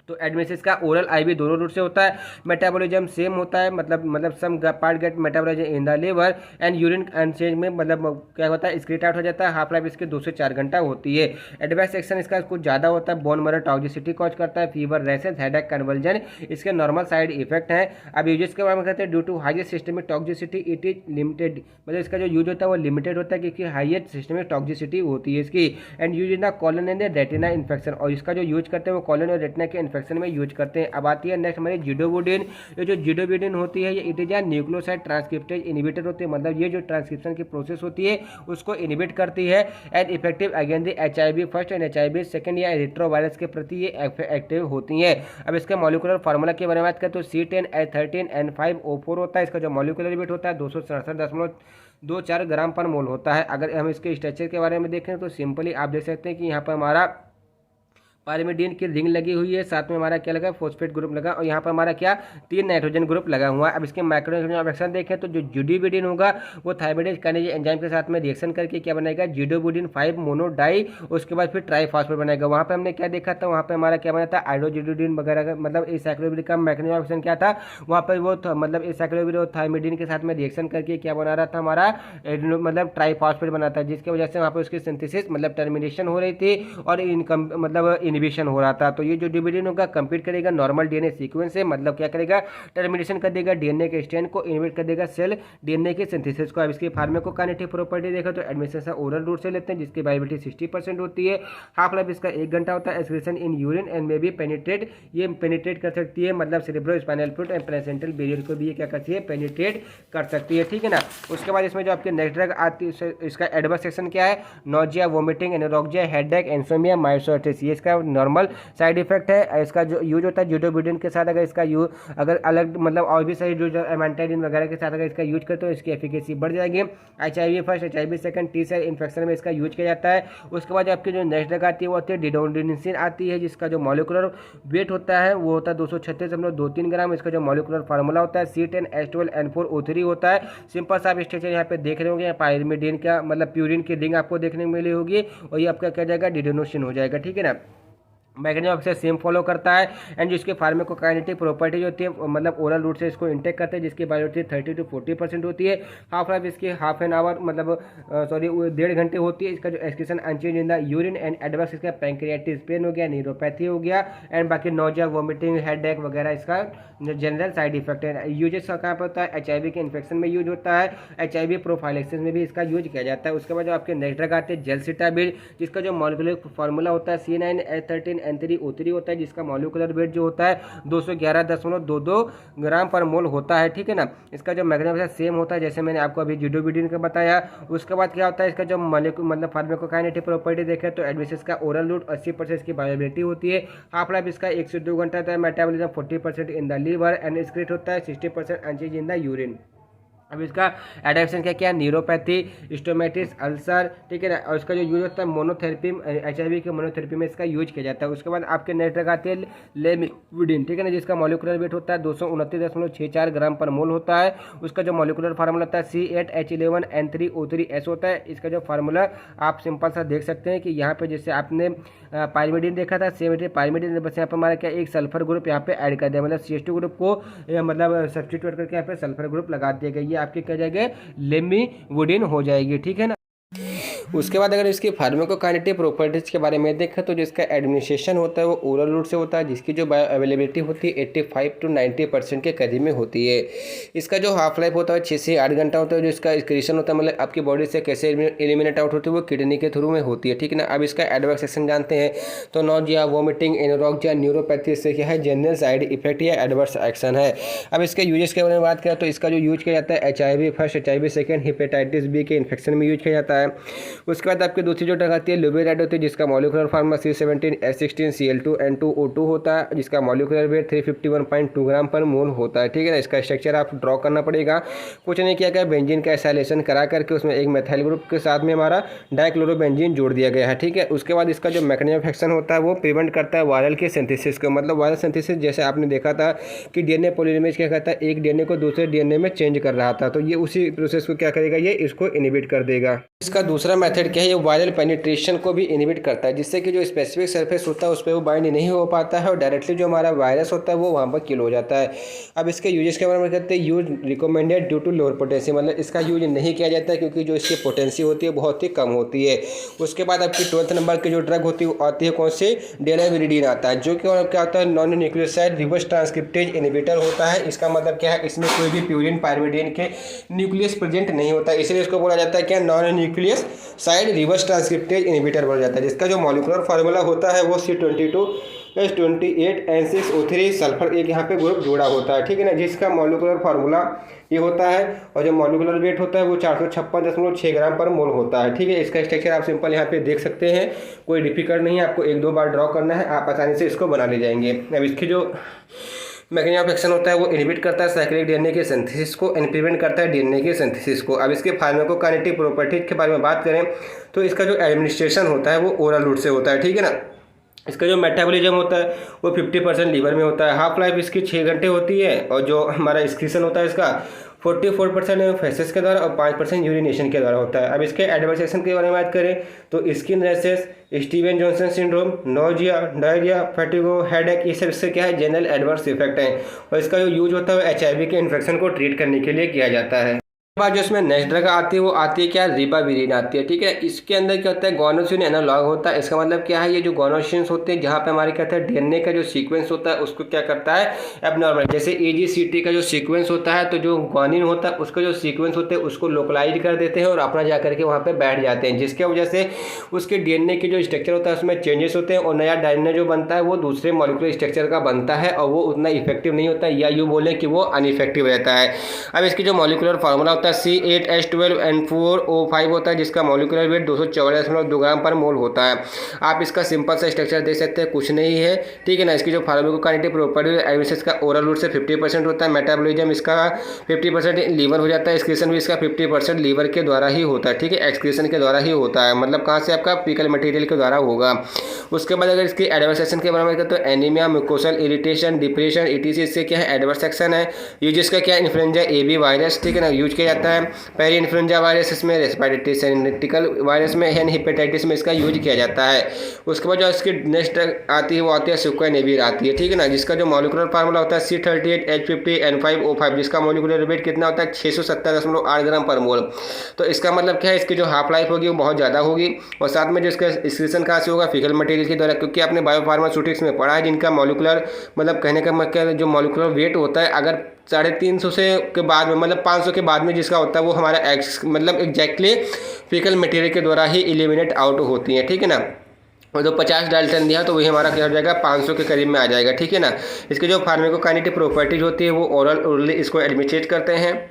तो एडमिसिस का ओरल आईवी दोनों रूट से होता है। मेटाबॉलिज्म सेम होता है, मतलब some part get metabolise in the liver and urine exchange में मतलब क्या होता है स्क्रीट आउट हो जाता है। हाफ लाइफ इसके 2 से 4 घंटा होती है। एडवर्स एक्शन इसका कुछ ज़्यादा होता है, बोन मरो टॉक्सिसिटी कॉज करता है, फीवर, रैशेस, हेडेक, कन्वर्जन इसके नॉर्मल साइड इफेक्ट हैं। अब यूजेस के बारे में कहते हैं due to highest systemic toxicity it is limited, मतलब इसका जो यूज होता है वो लिमिटेड होता है क्योंकि हाईएस्ट सिस्टमिक टॉक्सिसिटी होती है इसकी। And use in the colon and retina infection, और इसका जो यूज करते हैं वो कॉलन और रेटिना के इन्फेक्शन में यूज करते हैं। अब आती है नेक्स्ट हमारी जिडोबुडिन। ये जो जिडोबुडिन होती है ये it is a nucleoside transcriptase inhibitor होती है, मतलब ये जो ट्रांसक्रिप्शन की प्रोसेस होती है उसको इनहिबिट करती है। And effective against the HIV first and HIV second या रेट्रोवायरस के प्रति ये एक्टिव होती है। अब इसके मॉलिक्यूलर फार्मूला के बारे में बात करें तो C10H13N5O4 होता है। इसका जो मॉलिक्यूलर वेट होता है 267.24 ग्राम पर मोल होता है। अगर हम इसके स्ट्रक्चर के बारे में देखें तो सिंपली आप देख सकते हैं कि यहाँ पर हमारा पायरिमिडीन की रिंग लगी हुई है, साथ में हमारा क्या लगा फॉस्फेट ग्रुप लगा, और यहाँ पर हमारा क्या 3 नाइट्रोजन ग्रुप लगा हुआ है। अब इसके मैक्रोनिज्म ऑफ एक्शन देखें तो जो जिडोबुडिन होगा वो थायमिडेज काइनेज एंजाइम के साथ में रिएक्शन करके क्या बनाएगा जिडोबुडिन 5 मोनोडाई, उसके बाद फिर ट्राइफॉस्फेट बनाएगा। वहाँ पे हमने क्या देखा था, वहाँ पे हमारा क्या बना था आइडोजिडोडिन वगैरह, मतलब इस साइक्लोवीर का मैक्रोनिज्म ऑफ एक्शन क्या था, वहाँ पर वो मतलब इस साइक्लोवीर और थायमिडीन के साथ में रिएक्शन करके क्या बना रहा था हमारा मतलब ट्राइफॉस्फेट बना था, जिसकी वजह से वहाँ पर उसकी सिंथेसिस मतलब टर्मिनेशन हो रही थी और मतलब इनहिबिशन हो रहा था। तो ये जो डिविडेंड होगा कंप्लीट करेगा नॉर्मल डीएनए सीक्वेंस से, मतलब क्या करेगा टर्मिनेशन कर देगा डीएनए के स्ट्रैंड को, इनहिबिट कर देगा सेल डीएनए के सिंथेसिस को। अब इसकी फार्माकोकाइनेटिक प्रॉपर्टी देखो तो एडमिशन से ओरल रूट से लेते हैं जिसकी बायोबिलिटी 60% होती है। हाफ लाइफ इसका 1 घंटा होता है। Excretion in urine and may be penetrate, ये पेनिट्रेट कर सकती है मतलब cerebro spinal fluid and placental barrier को भी ये क्या करती है पेनिट्रेट कर सकती है, ठीक है ना। उसके बाद इसमें जो आपके नेक्स्ट ड्रग आती है इसका एडवर्स एक्शन क्या है, nausea, vomiting, anorexia, headache, insomnia, myositis, ये इसका नॉर्मल साइड इफेक्ट है। इसका जो यूज होता है जोटोबिडिन के साथ, अगर इसका यूज अगर अलग मतलब और भी सही जो एमांटाइडिन वगैरह के साथ अगर इसका यूज करते हो इसकी एफिकेसी बढ़ जाएगी। HIV first, HIV second, T cell infection में इसका यूज किया जाता है। उसके बाद आपकी जो नेक्स्ट ड्रग आती है वो होती है डिडोनिसिन आती है, जिसका जो मॉलिक्यूलर वेट होता है वो होता है 236.23 ग्राम। इसका जो मॉलिक्यूलर फार्मूला होता है C10H12N4O3 होता है। सिंपल सा आप स्ट्रक्चर यहाँ पे देख रहे होंगे, पायरिमिडीन का मतलब प्यूरिन की रिंग आपको देखने को मिली होगी और ये आपका क्या जाएगा डिडोनोसिन हो जाएगा, ठीक है ना। Mechanism of action same follow करता है एंड जिसके फार्माकोकाइनेटिक प्रॉपर्टी होती है मतलब ओरल रूट से इसको इंटेक करते हैं, जिसकी बायोटी 30 to 40% होती है। हाफ लाइफ इसकी हाफ एन आवर मतलब सॉरी 1.5 घंटे होती है। इसका जो excretion unchanged in the urine and adverse इसका पैंक्रियाटिस पेन हो गया, न्यूरोपैथी हो गया एंड बाकी नोजिया, वोमिटिंग, हेडेक वगैरह इसका जनरल साइड इफेक्ट है। यूजेस कहाँ पर होता है, HIV के इन्फेक्शन में यूज होता है, HIV प्रोफाइलेक्सिस में भी इसका यूज किया जाता है। उसके बाद जो आपके नेक्स्ट ड्रग आते हैं जेलसिटाबिल, जिसका जो मॉलिक्यूलर फार्मूला होता है C9H13N3O3 होता है, जिसका मॉलिक्यूलर वेट जो होता है 211.22 ग्राम पर मोल होता है, ठीक है ना। इसका जो मैग्नीशियम सेम होता है जैसे मैंने आपको अभी जोटोबिडिन का बताया। उसके बाद क्या होता है इसका जो मॉलिक्यूल मतलब फार्माकोकाइनेटिक प्रॉपर्टी देखें तो एडवेसिस का ओरल रूट 80% की बायोबिलिटी होती है। हाफ लाइफ इसका 1 से 2 घंटा है। Metabolism 40% in the liver and excrete होता है 60% अनचेंज इन द यूरिन। अब इसका एडेक्शन क्या है, न्यूरोपैथी, स्टोमेटिस, अल्सर, ठीक है ना। और इसका जो यूज होता है मोनोथेरेपी, HIV के मोनोथेरेपी में इसका यूज किया जाता है। उसके बाद आपके नेक्स्ट ड्रग आती है लेमिविडिन, ठीक है ना, जिसका मॉलिक्यूलर वेट होता है 229.64 ग्राम पर मोल होता है। उसका जो मॉलिक्यूलर फार्मूला होता है C8H11N3O3S होता है। इसका जो फार्मूला आप सिंपल सा देख सकते हैं कि यहाँ पे जैसे आपने पायरिमिडीन देखा था, सेम पायरिमिडीन, बस यहाँ पर हमारा क्या एक सल्फर ग्रुप यहाँ पे ऐड कर दिया, मतलब CH2 ग्रुप को मतलब सब्स्टिट्यूट करके यहाँ पे सल्फर ग्रुप लगा दिया गया, ये आपकी क्या जाएगा लेमिविडिन हो जाएगी, ठीक है ना। उसके बाद अगर इसकी फार्माकोकाइनेटिक प्रॉपर्टीज के बारे में देखें तो जिसका एडमिनिस्ट्रेशन होता है वो ओरल रूट से होता है, जिसकी जो बायो अवेलेबिलिटी होती है 85 to 90% के करीब में होती है। इसका जो हाफ लाइफ होता है 6 से 8 घंटा होता है। जो इसका एक्सक्रीशन होता है मतलब आपकी बॉडी से कैसे एलिमिनेट आउट होती है वो किडनी के थ्रू में होती है, ठीक है ना। अब इसका एडवर्स एक्शन जानते हैं तो नोजिया, वोमिटिंग, एनोरेक्सिया, न्यूरोपैथी से क्या है जनरल साइड इफेक्ट या एडवर्स एक्शन है। अब इसके यूजेस के बारे में बात करें तो इसका जो यूज किया जाता है HIV first, HIV second, hepatitis B के इन्फेक्शन में यूज किया जाता है। उसके बाद आपकी दूसरी जो ड्रग आती है लुबेराइड होती है, जिसका मॉलिक्यूलर फार्मूला C17H16Cl2N2O2 होता है, जिसका मॉलिक्यूलर वेट 351.2 ग्राम पर मोल होता है, ठीक है ना। इसका स्ट्रक्चर आप ड्रॉ करना पड़ेगा, कुछ नहीं किया गया, बेंजीन का एसाइलेशन करा करके उसमें एक मेथाइल ग्रुप के साथ में हमारा डाइक्लोरोबेंजीन जोड़ दिया गया है, ठीक है। उसके बाद इसका जो मैकेनिज्म ऑफ एक्शन होता है वो प्रिवेंट करता है वायरल के सिंथेसिस को, मतलब वायरल सिंथेसिस जैसे आपने देखा था कि DNA पॉलीमरेज क्या करता है, एक DNA को दूसरे DNA में चेंज कर रहा था, तो ये उसी प्रोसेस को क्या करेगा, ये इसको इनहिबिट कर देगा। इसका दूसरा मेथड क्या है, ये वायरल पेनिट्रेशन को भी इनहिबिट करता है, जिससे कि जो स्पेसिफिक सरफेस होता है उस पर वो बाइंड नहीं हो पाता है और डायरेक्टली जो हमारा वायरस होता है वो वहाँ पर किल हो जाता है। अब इसके यूजेस के बारे में कहते हैं use recommended due to lower potency, मतलब इसका यूज नहीं किया जाता है क्योंकि जो इसकी पोटेंसी होती है बहुत ही कम होती है। उसके बाद आपकी 12th नंबर की जो ड्रग होती है आती है कौन सी, डेनाविरिडीन आता है, जो कि क्या होता है non nucleoside reverse transcriptase inhibitor होता है। इसका मतलब क्या है, इसमें कोई भी प्यूरिन पायरिमिडीन के न्यूक्लियस प्रेजेंट नहीं होता, इसलिए इसको बोला जाता है क्या, non nucleus side reverse transcriptase inhibitor बोला जाता है, जिसका जो मॉलिक्यूलर फार्मूला होता है वो C22H28N6O3 सल्फर एक यहाँ पे ग्रुप जोड़ा होता है, ठीक है ना, जिसका मॉलिक्यूलर फार्मूला ये होता है और जो मॉलिक्यूलर वेट होता है वो 456.6 ग्राम पर मोल होता है, ठीक है। इसका स्ट्रक्चर आप सिंपल यहाँ पे देख सकते हैं, कोई डिफिकल्ट नहीं है, आपको 1-2 बार ड्रॉ करना है, आप आसानी से इसको बना ले जाएंगे। अब इसकी जो मैकेनिज्म ऑफ एक्शन होता है वो इनहिबिट करता है साइक्लिक DNA के सिंथेसिस को एंड प्रिवेंट करता है DNA के सिंथेसिस को। अब इसके फार्माकोकाइनेटिक प्रॉपर्टीज के बारे में बात करें तो इसका जो एडमिनिस्ट्रेशन होता है वो ओरल रूट से होता है, ठीक है ना। इसका जो मेटाबॉलिज्म होता है वो 50% लीवर में होता है। हाफ लाइफ इसकी 6 घंटे होती है और जो हमारा एक्सक्रीशन होता है इसका 44% फेसेस के द्वारा और 5% यूरिनेशन के द्वारा होता है। अब इसके एडवर्स एक्शन के बारे में बात करें तो skin rashes, Steven Johnson syndrome, nausea, diarrhoea, fatigue, headache, ये सब इससे क्या है जनरल एडवर्स इफेक्ट हैं और इसका जो यूज होता है वो HIV के इन्फेक्शन को ट्रीट करने के लिए किया जाता है। बाद जो इसमें नेक्स्ट ड्रग आती है वो आती है क्या, रिबाविरिन आती है, ठीक है। इसके अंदर क्या होता है, गोनोसिन एनालॉग होता है। इसका मतलब क्या है, ये जो गोनोसिन्स होते हैं जहाँ पे हमारे क्या होता है DNA का जो सीक्वेंस होता है उसको क्या करता है एबनॉर्मल, जैसे AGCT का जो सीक्वेंस होता है तो जो गोनिन होता है उसका जो सीक्वेंस होते हैं उसको लोकलाइज कर देते हैं और अपना जा करके वहाँ पर बैठ जाते हैं, जिसके वजह से उसके DNA की जो स्ट्रक्चर होता है उसमें चेंजेस होते हैं और नया DNA जो बनता है वो दूसरे मॉलिक्यूलर स्ट्रक्चर का बनता है और वो उतना इफेक्टिव नहीं होता है, या यूँ बोलें कि वो अनइफेक्टिव रहता है। अब इसकी जो मॉलिक्यूलर फार्मूला होता है होता है C8H12N4O5 होता है, जिसका मॉलिक्यूलर वेट 244.2 ग्राम पर मोल होता है। आप इसका सिंपल सा स्ट्रक्चर देख सकते हैं, कुछ नहीं है, ठीक है ना। इसकी जो फार्माकोकाइनेटिक प्रॉपर्टी एडमिशन इसका ओरल रूट से 50% होता है, मेटाबॉलिज्म इसका 50% लीवर हो जाता है, एक्सक्रीशन भी इसका 50% लीवर के द्वारा ही होता है, ठीक है, एक्सक्रीशन के द्वारा ही होता है, मतलब कहाँ से आपका फीकल मटेरियल के द्वारा होगा। उसके बाद अगर इसकी एडवर्स एक्शन के बारे में करें तो anaemia, mucosal irritation, depression, ETC इससे क्या है एडवर्स एक्शन है। यूज इसका क्या इन्फ्लुएंजा AB वायरस, ठीक है ना, यूज किया जाता है। पेरी इन्फ्लुएंजा वायरस इसमें, रेस्पिरेटरी सिंटिकल वायरस में यानी हेपेटाइटिस में इसका यूज किया जाता है। उसके बाद जो इसकी नेक्स्ट आती है वो आती है सुक्वानेबिर आती है, ठीक है ना, जिसका जो मॉलिक्यूलर फार्मूला होता है C38H50N5O5, जिसका मॉलिक्यूलर वेट कितना होता है 670.8 ग्राम पर मोल। तो इसका मतलब क्या है, इसकी जो हाफ लाइफ होगी वो बहुत ज़्यादा होगी, और साथ में जो इसका एक्सक्रीशन कहाँ से होगा फीकल मटेरियल के द्वारा, क्योंकि आपने बायोफार्मास्यूटिक्स में पढ़ा है जिनका मॉलिक्यूलर मतलब कहने का मतलब जो मॉलिक्यूलर वेट होता है अगर 350 से के बाद में मतलब 500 के बाद में जिसका होता है वो हमारा मतलब एग्जैक्टली फीकल मटेरियल के द्वारा ही एलिमिनेट आउट होती है, ठीक है ना। और जो 50 डाल्टन दिया तो वही हमारा क्या हो जाएगा 500 के करीब में आ जाएगा, ठीक है ना। इसके जो फार्माकोकाइनेटिक प्रॉपर्टीज होती है वो ओरली इसको एडमिनिस्ट्रेट करते हैं।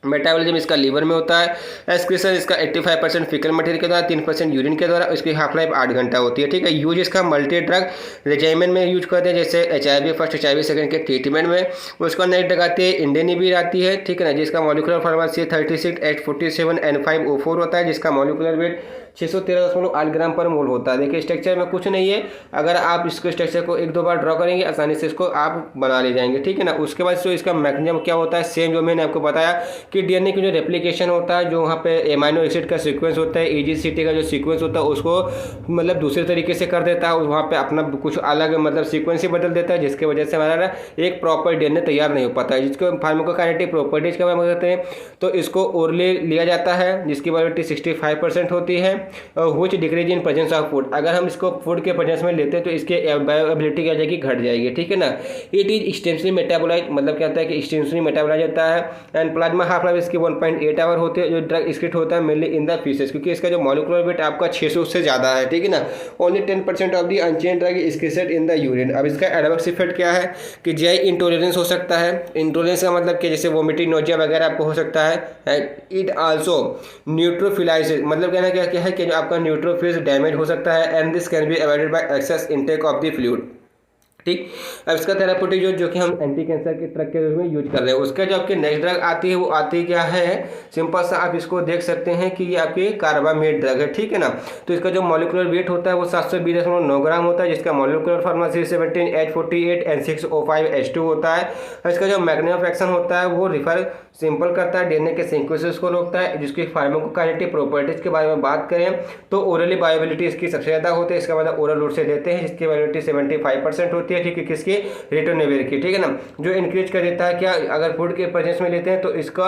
मेटाबॉलिज्म इसका लीवर में होता है। एक्सक्रीशन इसका 85% फीकल मटेरियल के द्वारा, 3% यूरिन के द्वारा। इसकी हाफ लाइफ 8 घंटा होती है, ठीक है। यूज इसका मल्टी ड्रग रेजिमेन में यूज करते हैं, जैसे HIV फर्स्ट HIV सेकंड के ट्रीटमेंट में। उसका नेक्स्ट ड्रग आती है इंडेनिविर आती है, ठीक है ना, जिसका मॉलिक्यूलर फार्मूला C36H47N5O4 होता है, जिसका मॉलिक्यूलर वेट 613.8 ग्राम पर मोल होता है। देखिए स्ट्रक्चर में कुछ नहीं है, अगर आप इसको स्ट्रक्चर को 1-2 बार ड्रॉ करेंगे आसानी से इसको आप बना ले जाएंगे, ठीक है ना। उसके बाद जो इसका मैकेनिज्म क्या होता है, सेम जो मैंने आपको बताया कि DNA की जो रेप्लिकेशन होता है, जो वहाँ पे एमाइनो एसिड का सीक्वेंस होता है, AGCT का जो सीक्वेंस होता है उसको मतलब दूसरे तरीके से कर देता है, वहाँ पे अपना कुछ अलग मतलब सीक्वेंस ही बदल देता है, जिसकी वजह से हमारा एक प्रॉपर DNA तैयार नहीं हो पाता है। जिसको फार्माकोकाइनेटिक प्रॉपर्टीज के बारे में कहते हैं तो इसको ओरली लिया जाता है, जिसकी वैलिडिटी 65% होती है। Which decrease in presence of food, अगर हम इसको फूड के प्रेजेंस में लेते हैं तो इसकी बायोएबिलिटी क्या जाएगी, घट जाएगी, ठीक है ना। इट इज एक्सटेंसिवली मेटाबोलाइज, मतलब क्या होता है कि एक्सटेंसिवली मेटाबोलाइज होता है। एंड प्लाज्मा हाफ लाइफ इसकी 1.8 आवर होती है। जो ड्रग एक्सक्रीट होता है मेनली इन द फीसेस, क्योंकि इसका जो मॉलिक्यूलर वेट आपका 600 से ज़्यादा है, ठीक है ना। Only 10% of the unchain drug is excreted in the urine. अब इसका एडवर्स इफेक्ट क्या है कि GI इंटॉलरेंस हो सकता है। इंटॉलरेंस का मतलब कि जैसे वोमिटिंग, नोजिया वगैरह आपको हो सकता है। इट आल्सो न्यूट्रोफिलाइसिस, मतलब कहना क्या है कि जो आपका न्यूट्रोफिल्स डैमेज हो सकता है। And this can be avoided by access intake of the fluid, ठीक। अब इसका थेराप्यूटिक जो कि हम एंटी कैंसर के ड्रग के रूप में यूज कर रहे हैं। उसका जो आपकी नेक्स्ट ड्रग आती है वो आती क्या है, सिंपल सा आप इसको देख सकते हैं कि ये आपकी कार्बामेट ड्रग है, ठीक है ना। तो इसका जो मॉलिक्यूलर वेट होता है वो 720.9 ग्राम होता है, जिसका मॉलिक्यूलर फार्मूला C17H48N6O5H2 होता है। इसका जो मैकेनिज्म ऑफ एक्शन होता है वो रिफर सिंपल करता है, DNA के सिंथेसिस को रोकता है। जिसकी फार्माकोकाइनेटिक प्रॉपर्टीज के बारे में बात करें तो ओरली बायोएबिलिटी इसकी सबसे ज़्यादा होती है, इसका मतलब ओरल रूट से लेते हैं, जिसकी वैलिडिटी 75% होती है, ठीक है, किसकी रिटोनेविर की, ठीक है ना। जो इंक्रीज कर देता है क्या, अगर फूड के प्रेजेंस में लेते हैं तो इसका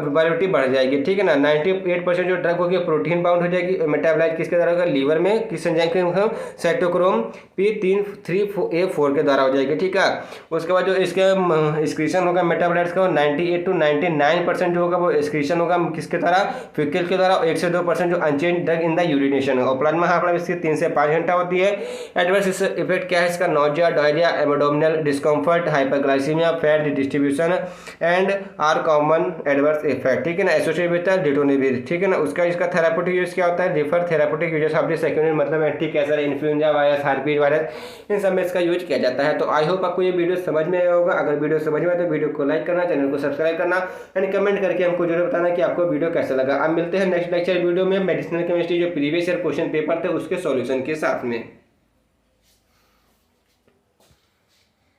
वैलिडिटी बढ़ जाएगी, ठीक है ना। 98% जो ड्रग होगी प्रोटीन बाउंड हो जाएगी। मेटाबोलाइज किसके द्वारा होगा, लीवर में, किस एंजाइम के, साइटोक्रोम P3A4 के द्वारा हो जाएगी, ठीक है। उसके बाद जो इसका एक्सक्रीशन होगा मेटाबोलाइट्स का 98 to 99% जो होगा वो एक्सक्रीशन होगा किसके द्वारा, फीकल के द्वारा। 1 से 2% जो unchanged drug in the urination है। और प्लाज्मा हाफ लाइफ इसकी 3 से 5 घंटा होती है। एडवर्स इफेक्ट क्या है इसका, nausea, diarrhoea, abdominal discomfort, hyperglycaemia, fat distribution and are common adverse effect, ठीक है ना, एसोसिएटेड विद रिटोनेविर, ठीक है ना। उसका इसका थेराप्यूटिक यूज क्या होता है, refer therapeutic uses of the secondary, मतलब anti cancer, influenza virus, herpes virus, इन सब में इसका यूज किया जाता है। तो आई होप आपको ये वीडियो समझ में आया होगा। अगर वीडियो समझ में आए तो वीडियो को लाइक करना, चैनल को सब्सक्राइब करना एंड कमेंट करके हमको जरूर बताना कि आपको वीडियो कैसा लगा। अब मिलते हैं नेक्स्ट लेक्चर वीडियो में मेडिसिनल केमिस्ट्री जो प्रीवियस ईयर क्वेश्चन पेपर थे उसके सॉल्यूशन के साथ में।